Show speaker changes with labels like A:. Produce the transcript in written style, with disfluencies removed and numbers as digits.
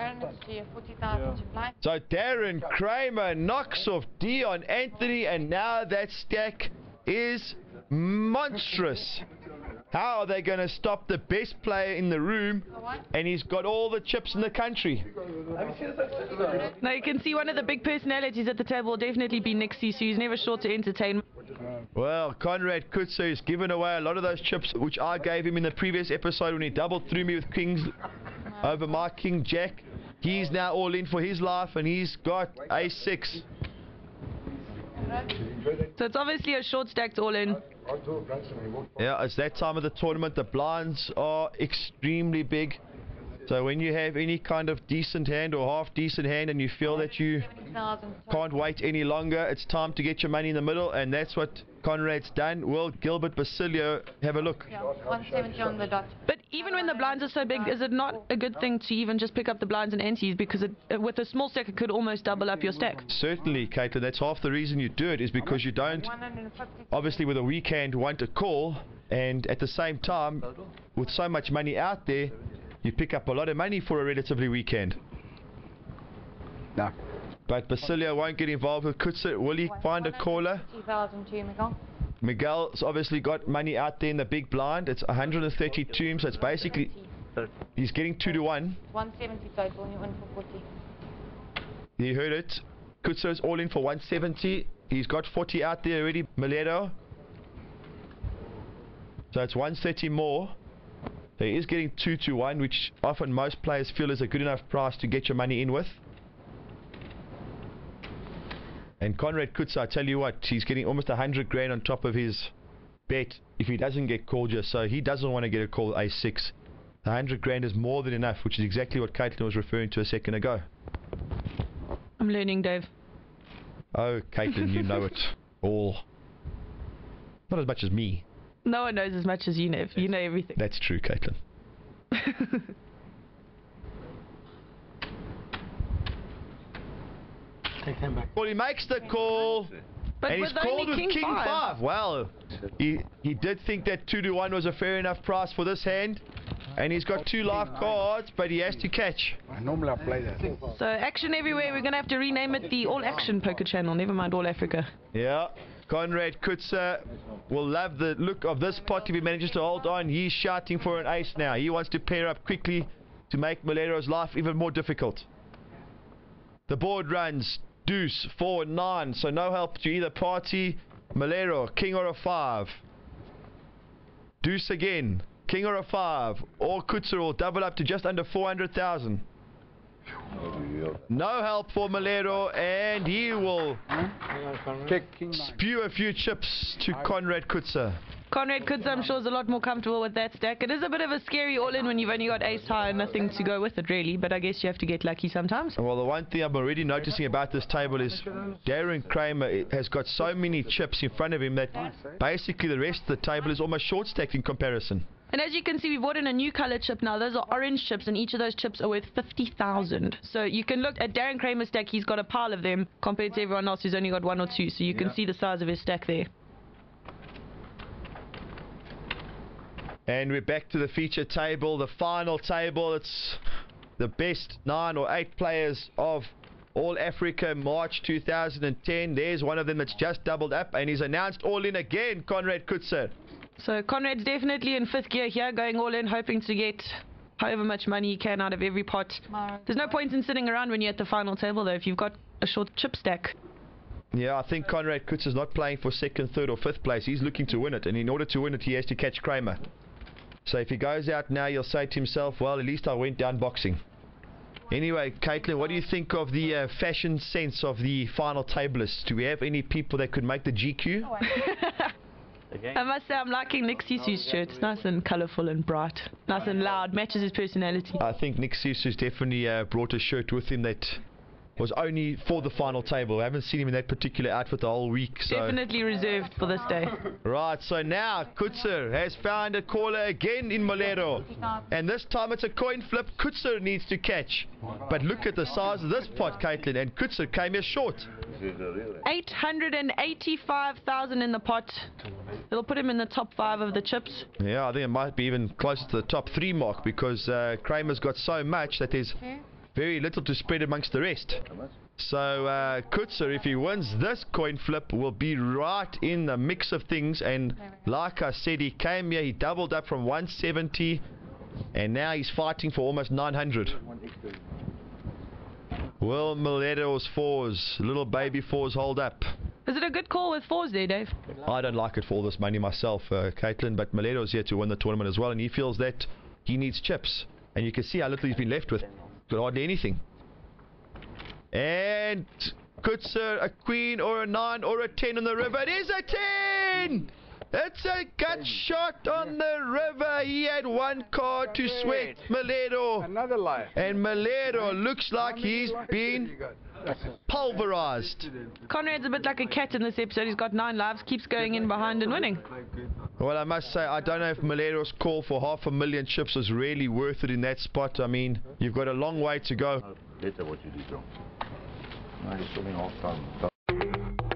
A: Darren, it's to you, 40,000 to fly.
B: So Darren Kramer knocks off Dion Anthony, and now that stack is monstrous. How are they going to stop the best player in the room? And he's got all the chips in the country.
C: Now you can see one of the big personalities at the table will definitely be Nick Sisu. He's never short to entertain.
B: Well, Conrad Coetzer has given away a lot of those chips which I gave him in the previous episode when he doubled through me with kings over my king jack. He's now all in for his life, and he's got a6.
C: So it's obviously a short stacked all in.
B: Yeah, it's that time of the tournament. The blinds are extremely big. So when you have any kind of decent hand or half decent hand and you feel that you can't wait any longer, it's time to get your money in the middle, and that's what Conrad's done. Will Gilbert Basilio have a look?
A: Yeah, 170 on the dot.
C: But even when the blinds are so big, is it not a good thing to even just pick up the blinds and antes, because with a small stack it could almost double up your stack?
B: Certainly, Caitlin. That's half the reason you do it, is because you don't, obviously with a weekend, want a call, and at the same time, with so much money out there, you pick up a lot of money for a relatively weekend.
D: No.
B: But Basilio won't get involved with Coetzer. Will he find a caller?
A: 50,000 to Miguel.
B: Miguel's obviously got money out there in the big blind. It's 132, so it's basically, he's getting 2 to 1.
A: 170 total, and you win for 40.
B: You heard it. Coetzer is all in for 170. He's got 40 out there already, Milheiro. So it's 130 more. So he is getting 2 to 1, which often most players feel is a good enough price to get your money in with. And Conrad Coetzer, I tell you what, he's getting almost 100 grand on top of his bet if he doesn't get called just. So he doesn't want to get a call a6. 100 grand is more than enough, which is exactly what Caitlin was referring to a second ago.
C: I'm learning, Dave.
B: Oh, Caitlin, you know it all. Not as much as me.
C: No one knows as much as you, Nev. You know everything.
B: That's true, Caitlin. Well, he makes the call,
C: But
B: and he's called with King 5. Well, he did think that 2 to 1 was a fair enough price for this hand, and he's got 2 live cards, but he has to catch.
D: Normally I play that.
C: So action everywhere. We're going to have to rename it the All Action Poker Channel. Never mind All Africa.
B: Yeah, Conrad Coetzer will love the look of this pot if he manages to hold on. He's shouting for an ace now. He wants to pair up quickly to make Milheiro's life even more difficult. The board runs Deuce, 4, 9, so no help to either party. Milheiro, king or a 5. Deuce again, king or a 5. Or Coetzer will double up to just under 400,000. No help for Milheiro, and he will spew a few chips to Conrad Coetzer.
C: Conrad Coetzer, I'm sure, is a lot more comfortable with that stack. It is a bit of a scary all-in when you've only got ace high and nothing to go with it, really. But I guess you have to get lucky sometimes.
B: Well, the one thing I'm already noticing about this table is Darren Kramer has got so many chips in front of him that basically the rest of the table is almost short-stacked in comparison.
C: And as you can see, we brought in a new color chip now. Those are orange chips, and each of those chips are worth 50,000. So you can look at Darren Kramer's stack. He's got a pile of them compared to everyone else who's only got 1 or 2. So you can see the size of his stack there.
B: And we're back to the feature table, the final table. It's the best 9 or 8 players of All Africa March 2010. There's one of them that's just doubled up, and he's announced all in again, Conrad Coetzer.
C: So Conrad's definitely in 5th gear here, going all in, hoping to get however much money he can out of every pot. There's no point in sitting around when you're at the final table, though, if you've got a short chip stack.
B: Yeah, I think Conrad Coetzer's not playing for 2nd, 3rd or 5th place. He's looking to win it, and in order to win it, he has to catch Kramer. So if he goes out now, he'll say to himself, well, at least I went down boxing. Anyway, Caitlin, what do you think of the fashion sense of the final tablists? Do we have any people that could make the GQ?
C: I must say I'm liking Nick Sisu's shirt. It's nice and colourful and bright. Nice and loud. Matches his personality.
B: I think Nick Sisu's definitely brought a shirt with him that was only for the final table. I haven't seen him in that particular outfit the whole week. So.
C: Definitely reserved for this day.
B: Right, so now Coetzer has found a caller again in Milheiro. And this time it's a coin flip. Coetzer needs to catch. But look at the size of this pot, Caitlin. And Coetzer came here short.
C: 885,000 in the pot. It'll put him in the top 5 of the chips.
B: Yeah, I think it might be even closer to the top 3 mark, because Kramer's got so much that there's very little to spread amongst the rest. So Coetzer, if he wins this coin flip, will be right in the mix of things. And like I said, he came here, he doubled up from 170, and now he's fighting for almost 900. Will Milheiro's fours, little baby fours, hold up?
C: Is it a good call with fours there, Dave?
B: I don't like it for all this money myself, Caitlin, but Milheiro's here to win the tournament as well, and he feels that he needs chips. And you can see how little he's been left with. Got hardly anything. And Coetzer, a queen or a 9 or a 10 on the river. It is a 10! It's a gut shot on the river. He had one card to sweat, Milheiro.
D: Another life.
B: And Milheiro looks like he's been pulverized.
C: Conrad's a bit like a cat in this episode. He's got 9 lives, keeps going in behind and winning.
B: Well, I must say, I don't know if Milheiro's call for 500,000 chips was really worth it in that spot. I mean, you've got a long way to go.
E: Beter what you did, though. No, you're still in half time.